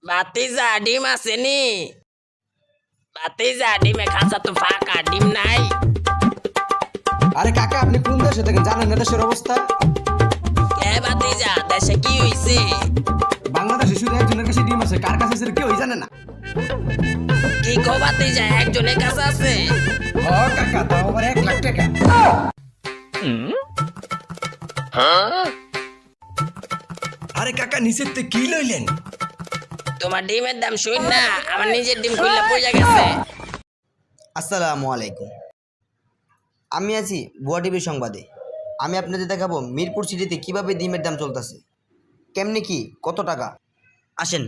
ভাতিজা ডিম আছে নি? ভাতিজা ডিমে খাঁচা তো ফাঁকা, ডিম নাই? আরে কাকা, আপনি কোন দেশে থাকেন জানেন না দেশের অবস্থা? কে ভাতিজা, দেশে কি হইছে? বাংলাদেশে শুধু একজনের কাছে ডিম আছে, কার কাছে আছে কেউই জানে না। কি কো ভাতিজা, একজনের কাছে আছে? ও কাকা, তাও আবার 1,00,000 টাকা। আরে কাকা, নিচের তে কি লইলেন? তোমার ডিমের দাম শুন না, আমার নিজের ডিম খুললে পয়সা গেছে। আসসালামু আলাইকুম। আমি আছি ভুয়া টিভির সংবাদে। আমি আপনাদের দেখাবো মিরপুর সিটিতে কিভাবে ডিমের দাম চলতেছে, কেমনে কি, কত টাকা। আসেন।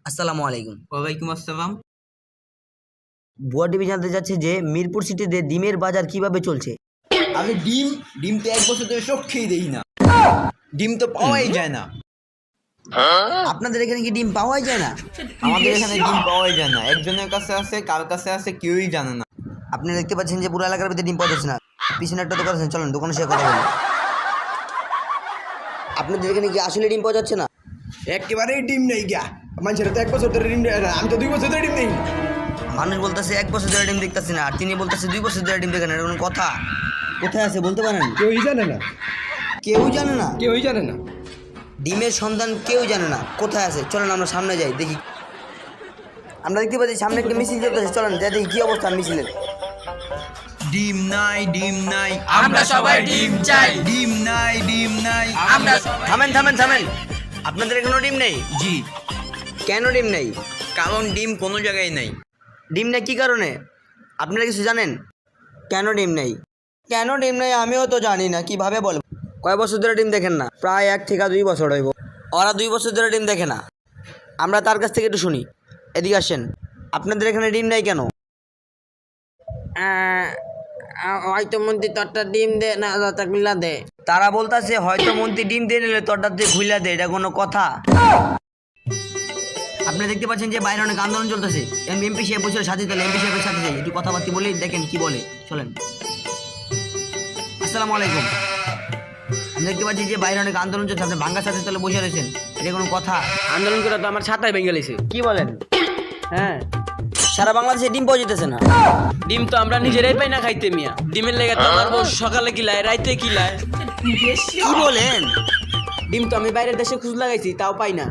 আসসালামু আলাইকুম। ওয়ালাইকুম আসসালাম। ভুয়া টিভি জানতে চাচ্ছে যে মিরপুর সিটিতে ডিমের বাজার কিভাবে চলছে। আমি ডিম তো 1 বছর ধরে সব খেয়ে দেই না, ডিম তো পাওয়াই যায় না। আপনাদের এখানে কি ডিম পাওয়াই যায় না? আমাদের এখানে ডিম পাওয়াই যায় না, একজনের কাছে আছে, কার কাছে আছে কেউই জানে না। আপনি দেখতে পাচ্ছেন যে পুরো এলাকার ভিতরে ডিম পাওয়া যাচ্ছে না। পিছনে একটা দোকান আছে, চলেন দোকানে সে কথা বলি। আপনাদের এখানে কি আসলে ডিম পাওয়া যাচ্ছে না? একেবারেই ডিম নেই গিয়া। মানুষের তো 1 বছর ধরে ডিম দেয় না, আমি তো 2 বছর ধরে ডিম নেই। মানুষ বলতেছে 1 বছর ধরে ডিম দেখতেছি না, আর তিনি বলতেছে 2 বছর ধরে ডিম দেখেন, এটা কোনো কথা? কোথায় আছে বলতে পারেন? কেউই জানে না, কেউ জানে না। কেউই জানে না। ডিমের সন্ধান কেউ জানে না কোথায় আছে। চলেন আমরা সামনে যাই, দেখি। আমরা দেখতে পাচ্ছি সামনে একটা মিছিল চলতেছে, চলেন যাই দেখি কি অবস্থা মিছিলের। ডিম নাই, ডিম নাই, আমরা সবাই ডিম চাই। ডিম নাই, ডিম নাই। আমরা সবাই থামেন থামেন থামেন, আপনাদের এখানেও ডিম নেই? জি, কেন ডিম নেই? কারণ ডিম কোনো জায়গায় নাই। ডিম নেই কি কারণে আপনারা কিছু জানেন? কেন ডিম নেই? কেন ডিম নেই আমিও তো জানি না, কিভাবে বলবো। কয় বছর ধরে ডিম দেখেন না? প্রায় 1 থেকে 2 বছর হইব। ওরা 2 বছর ধরে ডিম দেখে না, আমরা তার কাছ থেকে একটু শুনি। এদিকে আসেন। আপনাদের এখানে ডিম নেই কেন? হয়তো মন্ত্রী তোরটা ডিম দে না, গুলা দে। তারা বলতাছে হয়তো মন্ত্রী ডিম দিয়ে নিলে তোরটা দিয়ে খুইলা দে, এটা কোনো কথা? আপনি দেখতে পাচ্ছেন যে বাইরে অনেক আন্দোলন চলতেছে। এমপি সাহেব বসে সাথে, তাহলে এমপি সাহেবের সাথে যাই একটু কথাবার্তা বলি, দেখেন কি বলে। চলেন। আসসালামু আলাইকুম। আমি দেখতে পাচ্ছি যে বাইরে অনেক আন্দোলন চলছে, আপনি ভাঙ্গা সাথে তাহলে বসে রয়েছেন, এটা কোনো কথা? আন্দোলন করে তো আমার ছাতায় ভেঙে গেছে। কি বলেন? হ্যাঁ, সারা বাংলাদেশে ডিম পাওয়া যেতেছে না। ডিম তো আমরা নিজেরাই পাই না খাইতে মিয়া। ডিমের লেগে তো আমার বউ সকালে কিলায়, রাইতে কিলায়। কি বলেন? ডিম তো আমি বাইরের দেশে খুঁজ লাগাইছি, তাও পাই না।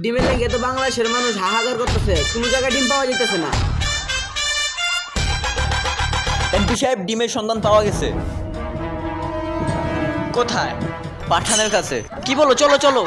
ডিমের লেগে তো বাংলাদেশের মানুষ হাহাকার করতেছে, কোনো জায়গায় ডিম পাওয়া যেতেছে না। এমপি সাহেব, ডিমের সন্ধান পাওয়া গেছে। কোথায়? পাঠানের কাছে। কি বলো, চলো চলো।